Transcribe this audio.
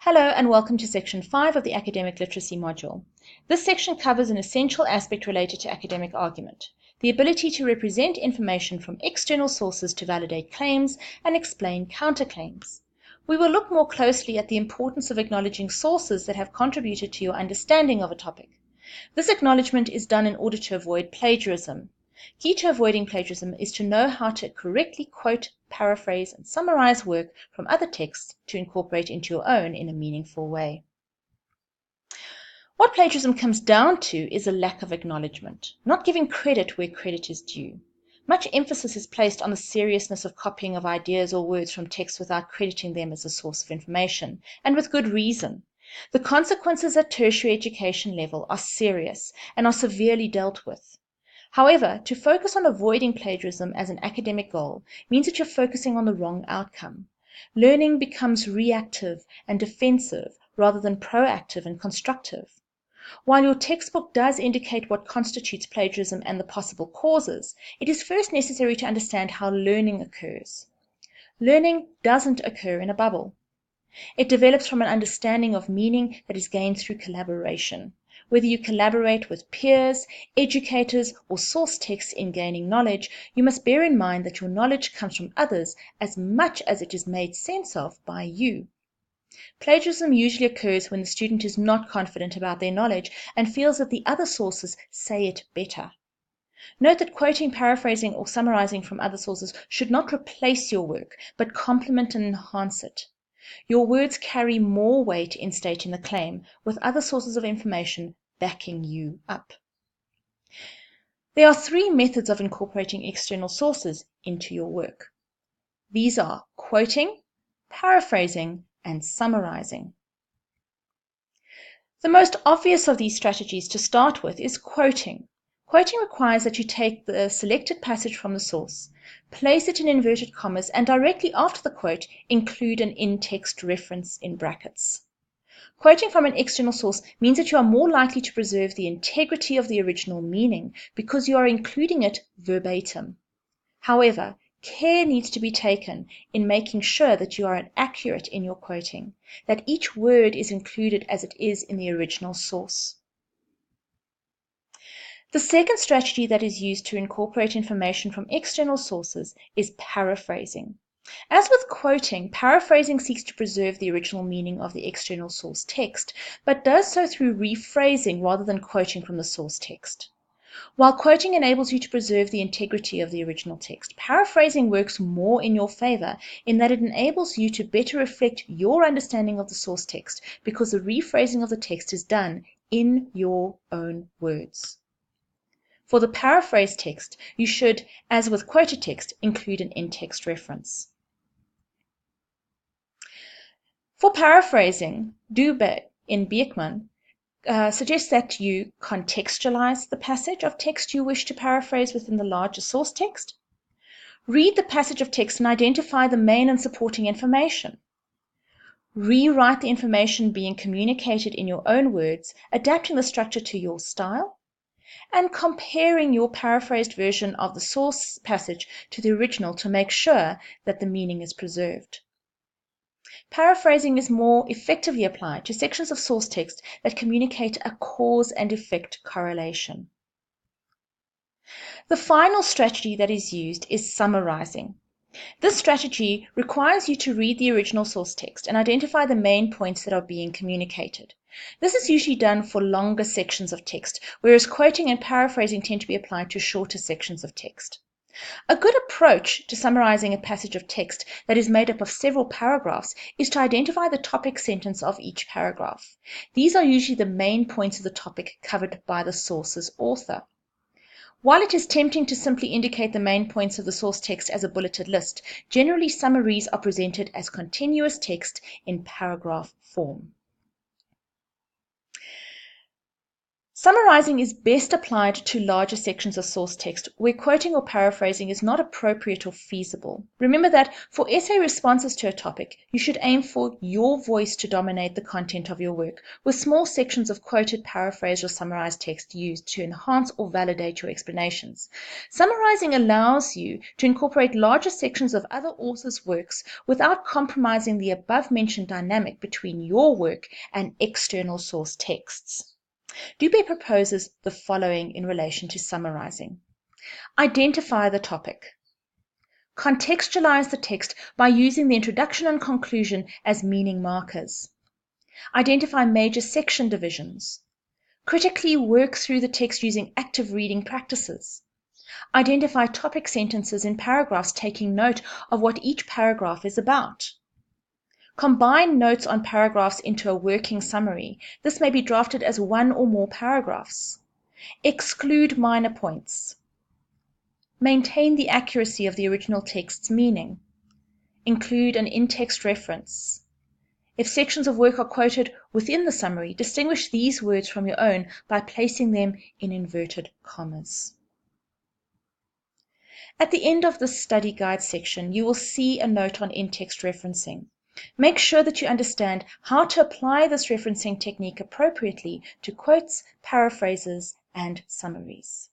Hello and welcome to Section 5 of the Academic Literacy module. This section covers an essential aspect related to academic argument, the ability to represent information from external sources to validate claims and explain counterclaims. We will look more closely at the importance of acknowledging sources that have contributed to your understanding of a topic. This acknowledgement is done in order to avoid plagiarism. Key to avoiding plagiarism is to know how to correctly quote, paraphrase, and summarize work from other texts to incorporate into your own in a meaningful way. What plagiarism comes down to is a lack of acknowledgement, not giving credit where credit is due. Much emphasis is placed on the seriousness of copying of ideas or words from texts without crediting them as a source of information, and with good reason. The consequences at tertiary education level are serious and are severely dealt with. However, to focus on avoiding plagiarism as an academic goal means that you're focusing on the wrong outcome. Learning becomes reactive and defensive rather than proactive and constructive. While your textbook does indicate what constitutes plagiarism and the possible causes, it is first necessary to understand how learning occurs. Learning doesn't occur in a bubble. It develops from an understanding of meaning that is gained through collaboration. Whether you collaborate with peers, educators, or source texts in gaining knowledge, you must bear in mind that your knowledge comes from others as much as it is made sense of by you. Plagiarism usually occurs when the student is not confident about their knowledge and feels that the other sources say it better. Note that quoting, paraphrasing, or summarizing from other sources should not replace your work, but complement and enhance it. Your words carry more weight in stating the claim, with other sources of information backing you up. There are three methods of incorporating external sources into your work. These are quoting, paraphrasing, and summarizing. The most obvious of these strategies to start with is quoting. Quoting requires that you take the selected passage from the source, place it in inverted commas, and directly after the quote, include an in-text reference in brackets. Quoting from an external source means that you are more likely to preserve the integrity of the original meaning because you are including it verbatim. However, care needs to be taken in making sure that you are accurate in your quoting, that each word is included as it is in the original source. The second strategy that is used to incorporate information from external sources is paraphrasing. As with quoting, paraphrasing seeks to preserve the original meaning of the external source text, but does so through rephrasing rather than quoting from the source text. While quoting enables you to preserve the integrity of the original text, paraphrasing works more in your favor in that it enables you to better reflect your understanding of the source text because the rephrasing of the text is done in your own words. For the paraphrased text, you should, as with quoted text, include an in-text reference. For paraphrasing, Dube in Beekman suggests that you contextualize the passage of text you wish to paraphrase within the larger source text. Read the passage of text and identify the main and supporting information. Rewrite the information being communicated in your own words, adapting the structure to your style, and comparing your paraphrased version of the source passage to the original to make sure that the meaning is preserved. Paraphrasing is more effectively applied to sections of source text that communicate a cause and effect correlation. The final strategy that is used is summarizing. This strategy requires you to read the original source text and identify the main points that are being communicated. This is usually done for longer sections of text, whereas quoting and paraphrasing tend to be applied to shorter sections of text. A good approach to summarizing a passage of text that is made up of several paragraphs is to identify the topic sentence of each paragraph. These are usually the main points of the topic covered by the source's author. While it is tempting to simply indicate the main points of the source text as a bulleted list, generally summaries are presented as continuous text in paragraph form. Summarizing is best applied to larger sections of source text where quoting or paraphrasing is not appropriate or feasible. Remember that for essay responses to a topic, you should aim for your voice to dominate the content of your work, with small sections of quoted, paraphrased, or summarized text used to enhance or validate your explanations. Summarizing allows you to incorporate larger sections of other authors' works without compromising the above-mentioned dynamic between your work and external source texts. Dubé proposes the following in relation to summarizing. Identify the topic. Contextualize the text by using the introduction and conclusion as meaning markers. Identify major section divisions. Critically work through the text using active reading practices. Identify topic sentences in paragraphs, taking note of what each paragraph is about. Combine notes on paragraphs into a working summary. This may be drafted as one or more paragraphs. Exclude minor points. Maintain the accuracy of the original text's meaning. Include an in-text reference. If sections of work are quoted within the summary, distinguish these words from your own by placing them in inverted commas. At the end of the study guide section, you will see a note on in-text referencing. Make sure that you understand how to apply this referencing technique appropriately to quotes, paraphrases, and summaries.